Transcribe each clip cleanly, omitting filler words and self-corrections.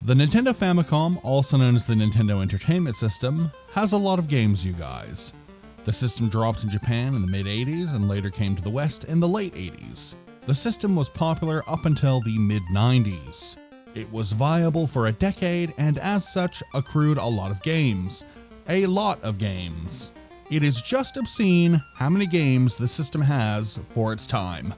The Nintendo Famicom, also known as the Nintendo Entertainment System, has a lot of games, you guys. The system dropped in Japan in the mid-80s and later came to the West in the late 80s. The system was popular up until the mid-90s. It was viable for a decade and as such accrued a lot of games. A lot of games. It is just obscene how many games the system has for its time.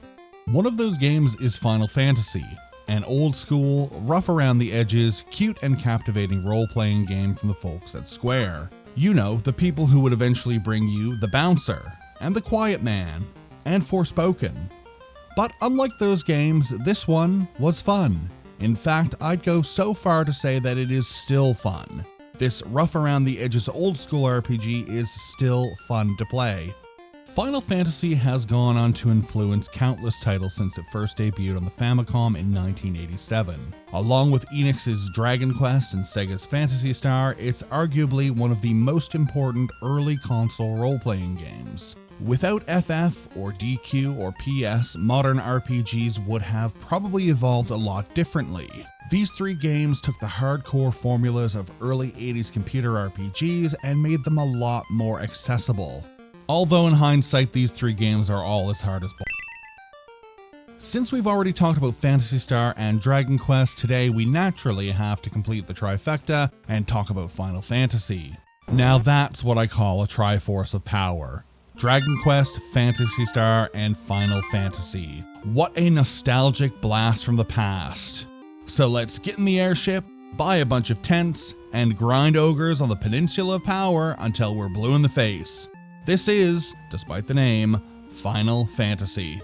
One of those games is Final Fantasy, an old school, rough around the edges, cute and captivating role-playing game from the folks at Square. You know, the people who would eventually bring you The Bouncer, and The Quiet Man, and Forspoken. But unlike those games, this one was fun. In fact, I'd go so far to say that it is still fun. This rough around the edges old school RPG is still fun to play. Final Fantasy has gone on to influence countless titles since it first debuted on the Famicom in 1987. Along with Enix's Dragon Quest and Sega's Phantasy Star, it's arguably one of the most important early console role-playing games. Without FF or DQ or PS, modern RPGs would have probably evolved a lot differently. These three games took the hardcore formulas of early 80s computer RPGs and made them a lot more accessible. Although in hindsight, these three games are all as hard as Since we've already talked about Phantasy Star and Dragon Quest, today we naturally have to complete the trifecta and talk about Final Fantasy. Now that's what I call a Triforce of power. Dragon Quest, Phantasy Star, and Final Fantasy. What a nostalgic blast from the past. So let's get in the airship, buy a bunch of tents, and grind ogres on the Peninsula of Power until we're blue in the face. This is, despite the name, Final Fantasy.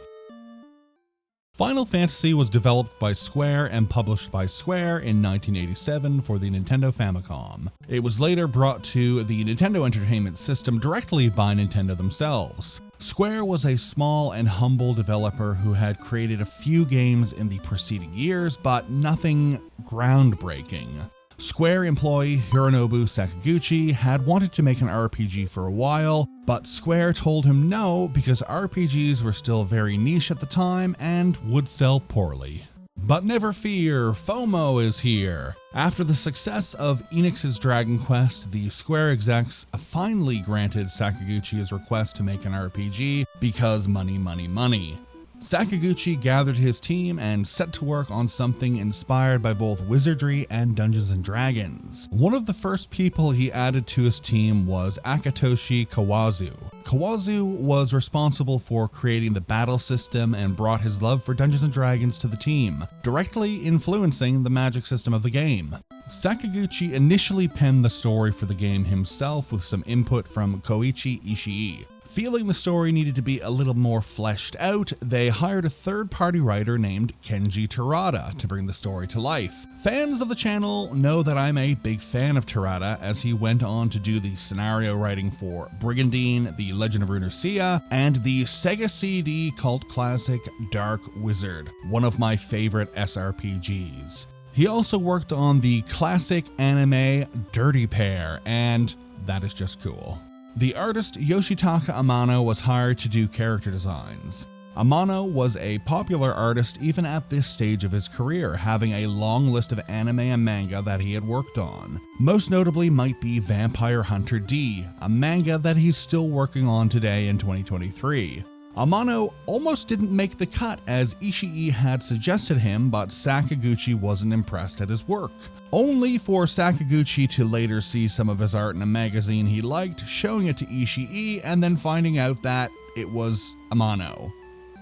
Final Fantasy was developed by Square and published by Square in 1987 for the Nintendo Famicom. It was later brought to the Nintendo Entertainment System directly by Nintendo themselves. Square was a small and humble developer who had created a few games in the preceding years, but nothing groundbreaking. Square employee Hironobu Sakaguchi had wanted to make an RPG for a while, but Square told him no because RPGs were still very niche at the time and would sell poorly. But never fear, FOMO is here. After the success of Enix's Dragon Quest, the Square execs finally granted Sakaguchi his request to make an RPG because money, money, money. Sakaguchi gathered his team and set to work on something inspired by both wizardry and Dungeons & Dragons. One of the first people he added to his team was Akitoshi Kawazu. Kawazu was responsible for creating the battle system and brought his love for Dungeons & Dragons to the team, directly influencing the magic system of the game. Sakaguchi initially penned the story for the game himself with some input from Koichi Ishii. Feeling the story needed to be a little more fleshed out, they hired a third-party writer named Kenji Terada to bring the story to life. Fans of the channel know that I'm a big fan of Terada, as he went on to do the scenario writing for Brigandine, The Legend of Runecia, and the Sega CD cult classic Dark Wizard, one of my favorite SRPGs. He also worked on the classic anime Dirty Pair, and that is just cool. The artist Yoshitaka Amano was hired to do character designs. Amano was a popular artist even at this stage of his career, having a long list of anime and manga that he had worked on. Most notably might be Vampire Hunter D, a manga that he's still working on today in 2023. Amano almost didn't make the cut as Ishii had suggested him, but Sakaguchi wasn't impressed at his work. Only for Sakaguchi to later see some of his art in a magazine he liked, showing it to Ishii, and then finding out that it was Amano.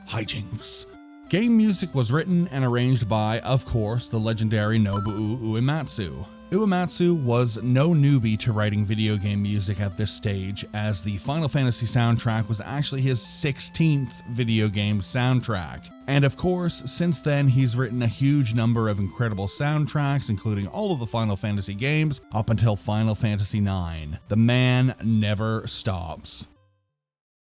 Hijinks. Game music was written and arranged by, of course, the legendary Nobuo Uematsu. Uematsu was no newbie to writing video game music at this stage, as the Final Fantasy soundtrack was actually his 16th video game soundtrack. And of course, since then he's written a huge number of incredible soundtracks, including all of the Final Fantasy games up until Final Fantasy IX. The man never stops.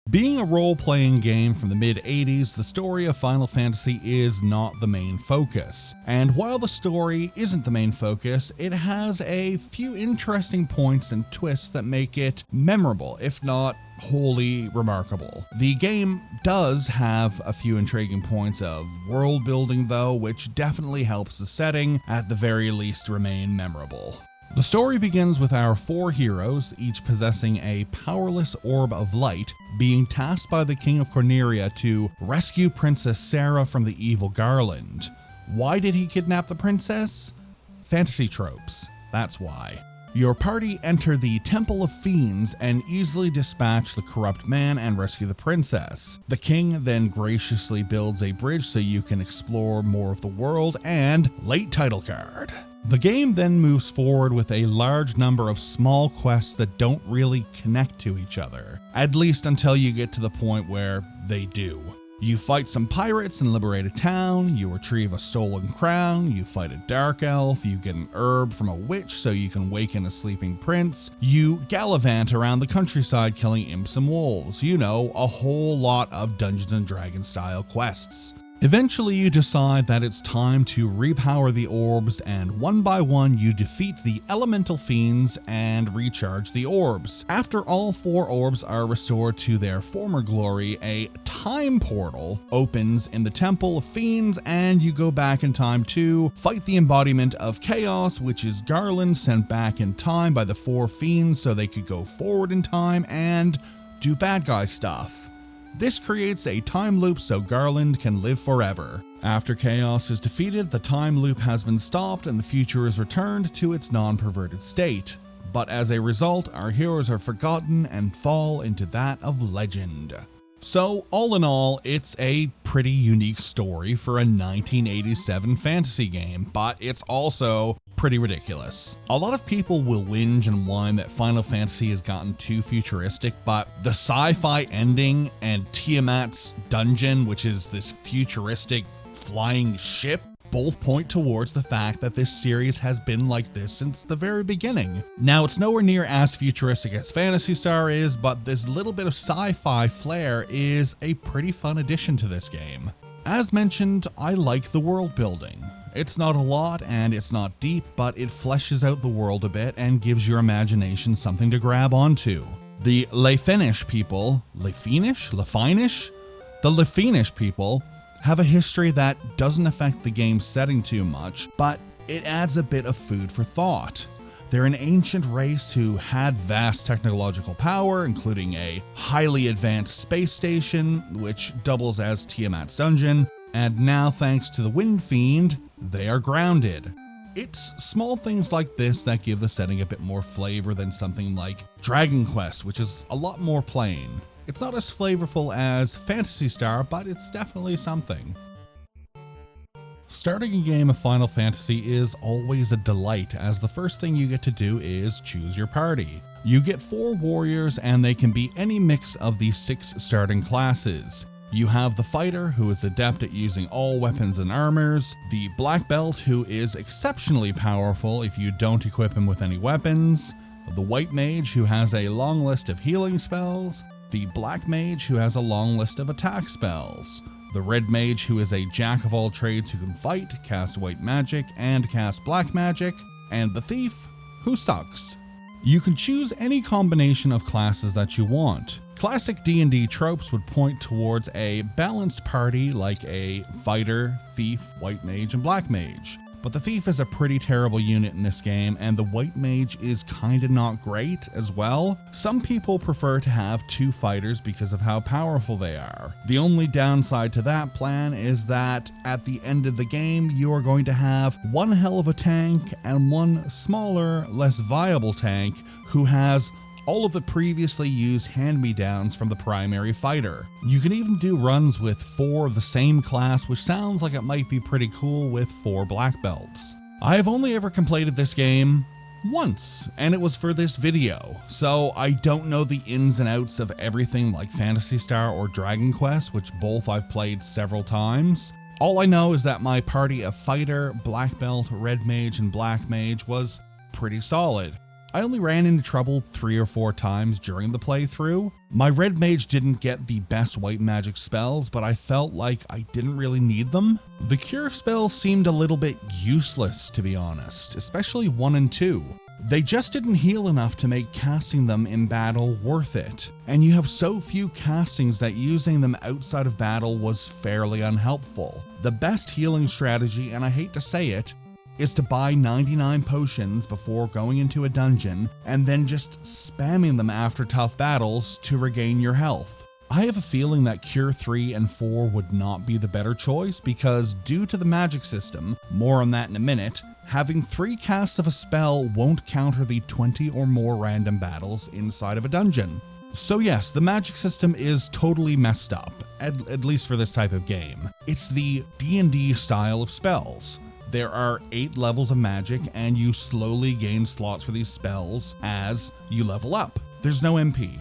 Being a role-playing game from the mid-80s, the story of Final Fantasy is not the main focus. And while the story isn't the main focus, it has a few interesting points and twists that make it memorable, if not wholly remarkable. The game does have a few intriguing points of world building though, which definitely helps the setting, at the very least, remain memorable. The story begins with our four heroes, each possessing a powerless orb of light, being tasked by the King of Corneria to rescue Princess Sarah from the evil Garland. Why did he kidnap the princess? Fantasy tropes, that's why. Your party enter the Temple of Fiends and easily dispatch the corrupt man and rescue the princess. The king then graciously builds a bridge so you can explore more of the world, and late title card. The game then moves forward with a large number of small quests that don't really connect to each other, at least until you get to the point where they do. You fight some pirates and liberate a town, you retrieve a stolen crown, you fight a dark elf, you get an herb from a witch so you can waken a sleeping prince, you gallivant around the countryside killing imps and wolves, you know, a whole lot of Dungeons & Dragons style quests. Eventually you decide that it's time to repower the orbs, and one by one you defeat the elemental fiends and recharge the orbs. After all four orbs are restored to their former glory, a time portal opens in the Temple of Fiends and you go back in time to fight the embodiment of chaos, which is Garland, sent back in time by the four fiends so they could go forward in time and do bad guy stuff. This creates a time loop so Garland can live forever. After Chaos is defeated, the time loop has been stopped and the future is returned to its non-perverted state. But as a result, our heroes are forgotten and fall into that of legend. So, all in all, it's a pretty unique story for a 1987 fantasy game, but it's also pretty ridiculous. A lot of people will whinge and whine that Final Fantasy has gotten too futuristic, but the sci-fi ending and Tiamat's dungeon, which is this futuristic flying ship, both point towards the fact that this series has been like this since the very beginning. Now, it's nowhere near as futuristic as Phantasy Star is, but this little bit of sci-fi flair is a pretty fun addition to this game. As mentioned, I like the world building. It's not a lot and it's not deep, but it fleshes out the world a bit and gives your imagination something to grab onto. The Lefinish people, The Lefinish people have a history that doesn't affect the game's setting too much, but it adds a bit of food for thought. They're an ancient race who had vast technological power, including a highly advanced space station, which doubles as Tiamat's dungeon, and now thanks to the Wind Fiend, they are grounded. It's small things like this that give the setting a bit more flavor than something like Dragon Quest, which is a lot more plain. It's not as flavorful as Phantasy Star, but it's definitely something. Starting a game of Final Fantasy is always a delight, as the first thing you get to do is choose your party. You get 4 warriors and they can be any mix of the 6 starting classes. You have the fighter, who is adept at using all weapons and armors, the black belt, who is exceptionally powerful if you don't equip him with any weapons, the white mage, who has a long list of healing spells, the black mage, who has a long list of attack spells, the red mage, who is a jack of all trades who can fight, cast white magic, and cast black magic, and the thief, who sucks. You can choose any combination of classes that you want. Classic D&D tropes would point towards a balanced party like a fighter, thief, white mage, and black mage. But the thief is a pretty terrible unit in this game, and the white mage is kinda not great as well. Some people prefer to have 2 fighters because of how powerful they are. The only downside to that plan is that at the end of the game, you are going to have one hell of a tank and one smaller, less viable tank who has all of the previously used hand-me-downs from the primary fighter. You can even do runs with 4 of the same class, which sounds like it might be pretty cool with 4 black belts. I have only ever completed this game once, and it was for this video, so I don't know the ins and outs of everything like Phantasy Star or Dragon Quest, which both I've played several times. All I know is that my party of fighter, black belt, red mage, and black mage was pretty solid. I only ran into trouble 3 or 4 times during the playthrough. My red mage didn't get the best white magic spells, but I felt like I didn't really need them. The cure spells seemed a little bit useless, to be honest, especially 1 and 2. They just didn't heal enough to make casting them in battle worth it, and you have so few castings that using them outside of battle was fairly unhelpful. The best healing strategy, and I hate to say it, is to buy 99 potions before going into a dungeon and then just spamming them after tough battles to regain your health. I have a feeling that Cure 3 and 4 would not be the better choice because due to the magic system, more on that in a minute, having 3 casts of a spell won't counter the 20 or more random battles inside of a dungeon. So yes, the magic system is totally messed up, at least for this type of game. It's the D&D style of spells. There are 8 levels of magic and you slowly gain slots for these spells as you level up. There's no MP.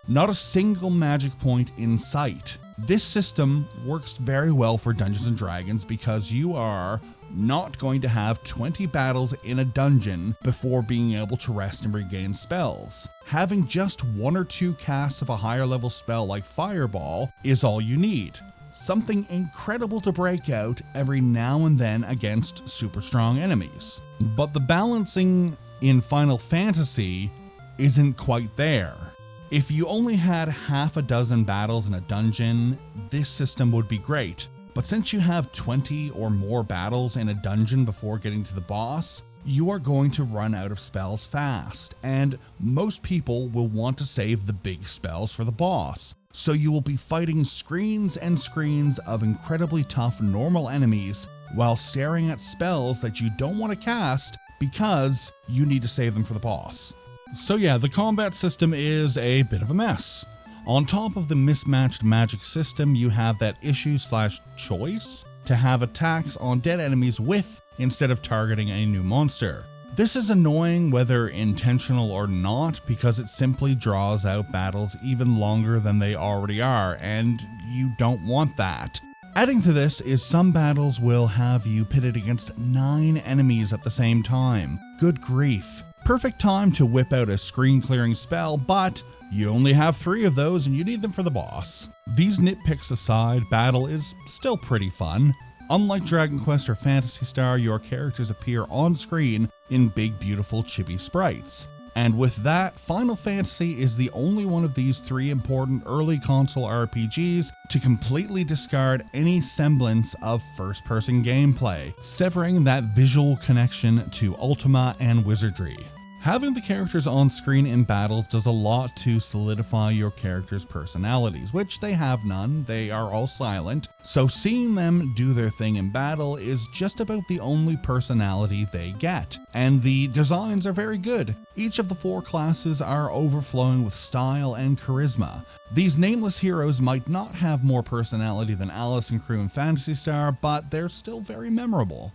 Not a single magic point in sight. This system works very well for Dungeons & Dragons because you are not going to have 20 battles in a dungeon before being able to rest and regain spells. Having just 1 or 2 casts of a higher level spell like Fireball is all you need. Something incredible to break out every now and then against super strong enemies. But the balancing in Final Fantasy isn't quite there. If you only had half a dozen battles in a dungeon, this system would be great. But since you have 20 or more battles in a dungeon before getting to the boss, you are going to run out of spells fast, and most people will want to save the big spells for the boss. So you will be fighting screens and screens of incredibly tough normal enemies while staring at spells that you don't want to cast because you need to save them for the boss. So yeah, the combat system is a bit of a mess. On top of the mismatched magic system, you have that issue/choice to have attacks on dead enemies with instead of targeting a new monster. This is annoying whether intentional or not because it simply draws out battles even longer than they already are, and you don't want that. Adding to this is some battles will have you pitted against 9 enemies at the same time. Good grief. Perfect time to whip out a screen clearing spell, but you only have 3 of those and you need them for the boss. These nitpicks aside, battle is still pretty fun. Unlike Dragon Quest or Phantasy Star, your characters appear on screen in big, beautiful, chibi sprites. And with that, Final Fantasy is the only one of these 3 important early console RPGs to completely discard any semblance of first-person gameplay, severing that visual connection to Ultima and wizardry. Having the characters on screen in battles does a lot to solidify your characters' personalities, which they have none, they are all silent, so seeing them do their thing in battle is just about the only personality they get. And the designs are very good. Each of the 4 classes are overflowing with style and charisma. These nameless heroes might not have more personality than Alice and crew in Phantasy Star, but they're still very memorable.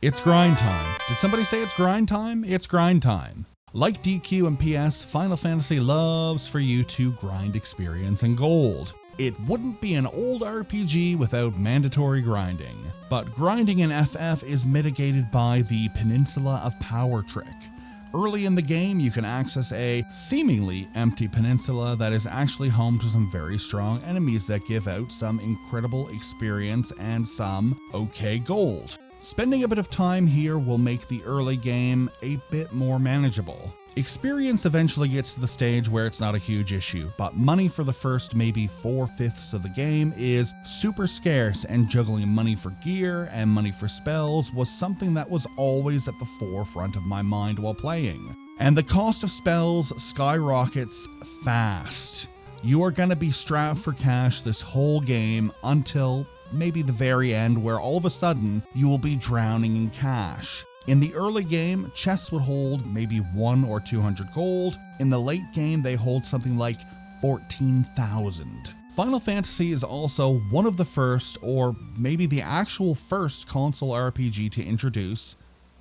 It's grind time. Did somebody say it's grind time? It's grind time. Like DQ and PS, Final Fantasy loves for you to grind experience and gold. It wouldn't be an old RPG without mandatory grinding, but grinding in FF is mitigated by the Peninsula of Power trick. Early in the game, you can access a seemingly empty peninsula that is actually home to some very strong enemies that give out some incredible experience and some okay gold. Spending a bit of time here will make the early game a bit more manageable. Experience eventually gets to the stage where it's not a huge issue, but money for the first maybe 4/5 of the game is super scarce, and juggling money for gear and money for spells was something that was always at the forefront of my mind while playing. And the cost of spells skyrockets fast. You are gonna be strapped for cash this whole game until maybe the very end, where all of a sudden you will be drowning in cash. In the early game, chests would hold maybe 100 or 200 gold. In the late game, they hold something like 14,000. Final Fantasy is also one of the first, or maybe the actual first console RPG to introduce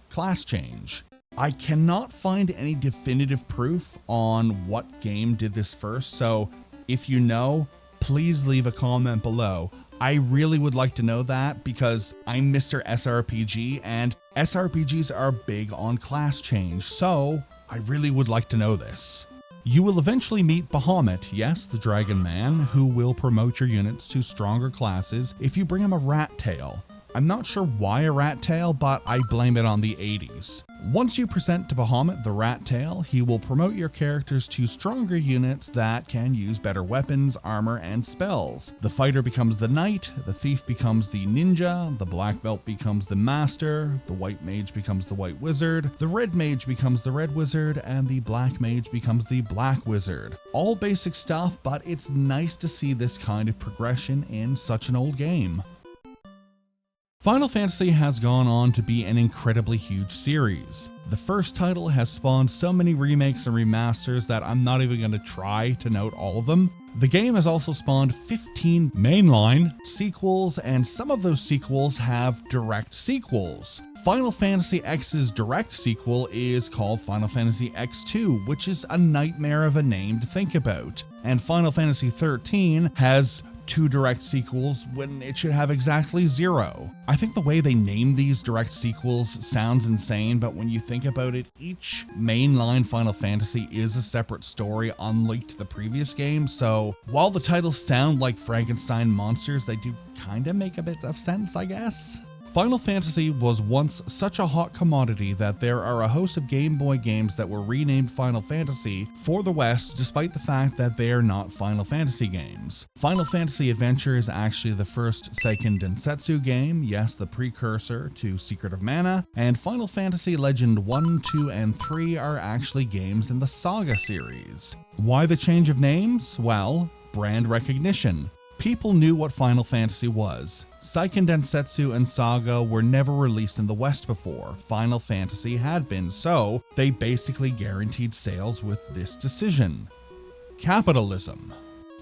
class change. I cannot find any definitive proof on what game did this first, so if you know, please leave a comment below. I really would like to know that because I'm Mr. SRPG and SRPGs are big on class change, so I really would like to know this. You will eventually meet Bahamut, yes, the Dragon Man, who will promote your units to stronger classes if you bring him a rat tail. I'm not sure why a rat tail, but I blame it on the 80s. Once you present to Bahamut the rat tail, he will promote your characters to stronger units that can use better weapons, armor, and spells. The fighter becomes the knight, the thief becomes the ninja, the black belt becomes the master, the white mage becomes the white wizard, the red mage becomes the red wizard, and the black mage becomes the black wizard. All basic stuff, but it's nice to see this kind of progression in such an old game. Final Fantasy has gone on to be an incredibly huge series. The first title has spawned so many remakes and remasters that I'm not even going to try to note all of them. The game has also spawned 15 mainline sequels, and some of those sequels have direct sequels. Final Fantasy X's direct sequel is called Final Fantasy X2, which is a nightmare of a name to think about. And Final Fantasy XIII has 2 direct sequels when it should have exactly 0. I think the way they name these direct sequels sounds insane, but when you think about it, each mainline Final Fantasy is a separate story unlike the previous game, so while the titles sound like Frankenstein monsters, they do kinda make a bit of sense, I guess. Final Fantasy was once such a hot commodity that there are a host of Game Boy games that were renamed Final Fantasy for the West, despite the fact that they are not Final Fantasy games. Final Fantasy Adventure is actually the first Seiken Densetsu game, yes, the precursor to Secret of Mana, and Final Fantasy Legend 1, 2, and 3 are actually games in the Saga series. Why the change of names? Well, brand recognition. People knew what Final Fantasy was. Seiken Densetsu and Saga were never released in the West before. Final Fantasy had been, so they basically guaranteed sales with this decision. Capitalism.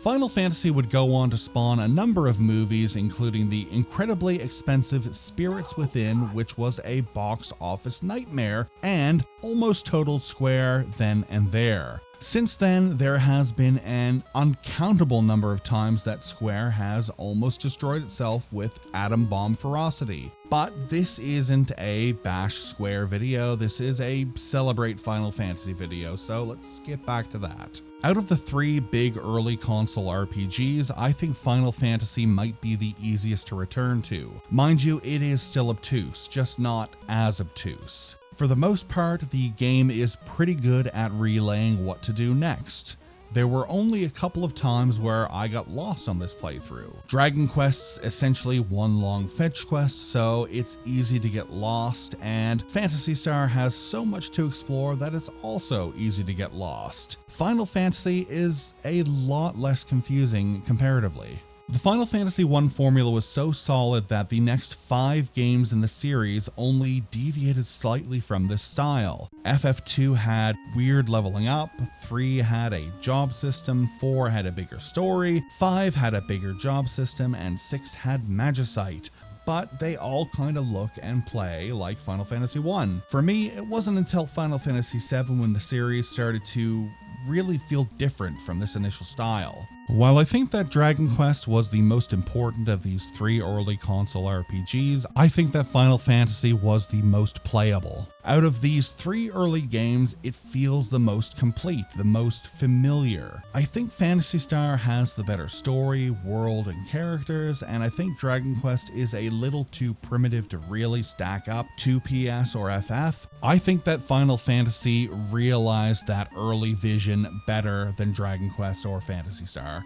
Final Fantasy would go on to spawn a number of movies, including the incredibly expensive Spirits Within, which was a box office nightmare, and almost totaled Square then and there. Since then, there has been an uncountable number of times that Square has almost destroyed itself with atom bomb ferocity. But this isn't a bash Square video, this is a celebrate Final Fantasy video, so let's get back to that. Out of the 3 big early console RPGs, I think Final Fantasy might be the easiest to return to. Mind you, it is still obtuse, just not as obtuse. For the most part, the game is pretty good at relaying what to do next. There were only a couple of times where I got lost on this playthrough. Dragon Quest's essentially one long fetch quest, so it's easy to get lost, and Phantasy Star has so much to explore that it's also easy to get lost. Final Fantasy is a lot less confusing comparatively. The Final Fantasy I formula was so solid that the next 5 games in the series only deviated slightly from this style. FF2 had weird leveling up, 3 had a job system, 4 had a bigger story, 5 had a bigger job system, and 6 had Magicite. But they all kind of look and play like Final Fantasy I. For me, it wasn't until Final Fantasy VII when the series started to really feel different from this initial style. While I think that Dragon Quest was the most important of these 3 early console RPGs, I think that Final Fantasy was the most playable. Out of these 3 early games, it feels the most complete, the most familiar. I think Phantasy Star has the better story, world, and characters, and I think Dragon Quest is a little too primitive to really stack up to PS or FF. I think that Final Fantasy realized that early vision better than Dragon Quest or Phantasy Star.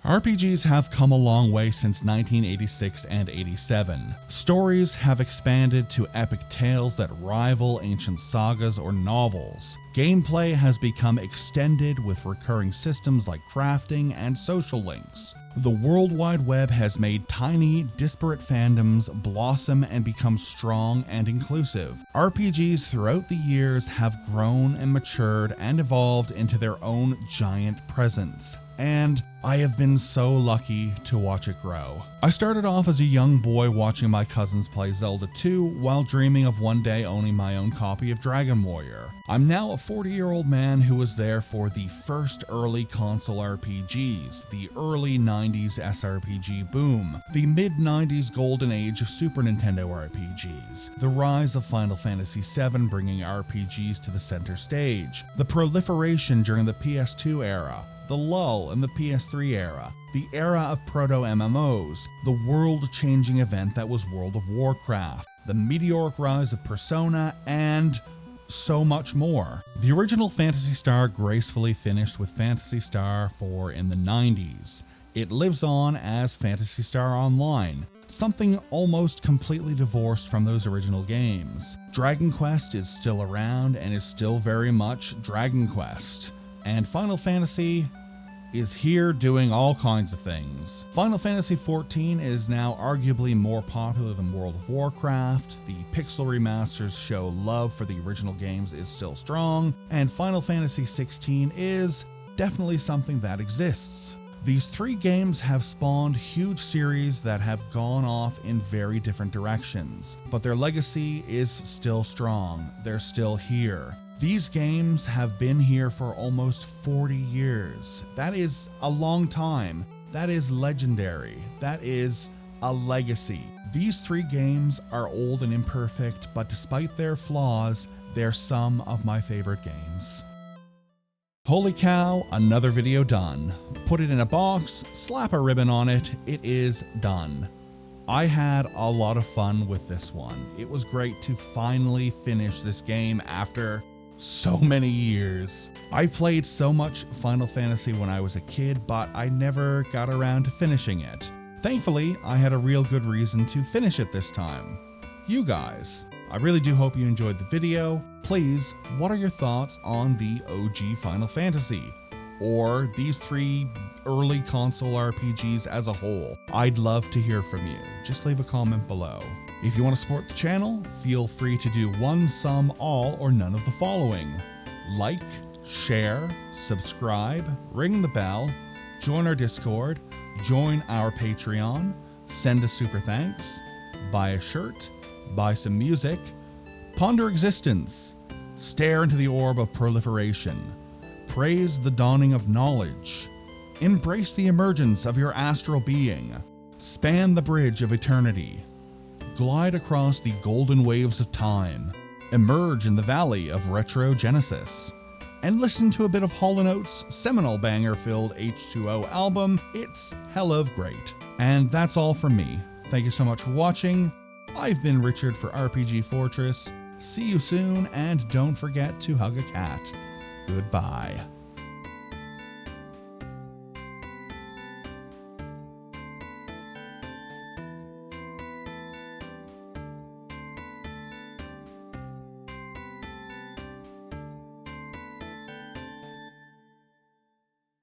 RPGs have come a long way since 1986 and 87. Stories have expanded to epic tales that rival ancient sagas or novels. Gameplay has become extended with recurring systems like crafting and social links. The World Wide Web has made tiny, disparate fandoms blossom and become strong and inclusive. RPGs throughout the years have grown and matured and evolved into their own giant presence. And I have been so lucky to watch it grow. I started off as a young boy watching my cousins play Zelda 2 while dreaming of one day owning my own copy of Dragon Warrior. I'm now a 40-year-old man who was there for the first early console RPGs, the early mid-90s SRPG boom, the mid-90s golden age of Super Nintendo RPGs, the rise of Final Fantasy VII bringing RPGs to the center stage, the proliferation during the PS2 era, the lull in the PS3 era, the era of proto-MMOs, the world-changing event that was World of Warcraft, the meteoric rise of Persona, and so much more. The original Phantasy Star gracefully finished with Phantasy Star 4 in the 90s. It lives on as Phantasy Star Online, something almost completely divorced from those original games. Dragon Quest is still around and is still very much Dragon Quest. And Final Fantasy is here doing all kinds of things. Final Fantasy XIV is now arguably more popular than World of Warcraft, the pixel remasters show love for the original games is still strong, and Final Fantasy XVI is definitely something that exists. These three games have spawned huge series that have gone off in very different directions, but their legacy is still strong. They're still here. These games have been here for almost 40 years. That is a long time. That is legendary. That is a legacy. These three games are old and imperfect, but despite their flaws, they're some of my favorite games. Holy cow, another video done. Put it in a box, slap a ribbon on it, it is done. I had a lot of fun with this one. It was great to finally finish this game after so many years. I played so much Final Fantasy when I was a kid, but I never got around to finishing it. Thankfully, I had a real good reason to finish it this time. You guys. I really do hope you enjoyed the video. Please, what are your thoughts on the OG Final Fantasy? Or these three early console RPGs as a whole? I'd love to hear from you. Just leave a comment below. If you want to support the channel, feel free to do one, some, all, or none of the following. Like, share, subscribe, ring the bell, join our Discord, join our Patreon, send a super thanks, buy a shirt, buy some music, ponder existence, stare into the orb of proliferation, praise the dawning of knowledge, embrace the emergence of your astral being, span the bridge of eternity, glide across the golden waves of time, emerge in the valley of retrogenesis, and listen to a bit of Hall & Oates' seminal banger-filled H2O album, It's Hell of Great. And that's all from me. Thank you so much for watching. I've been Richard for RPG Fortress. See you soon, and don't forget to hug a cat. Goodbye.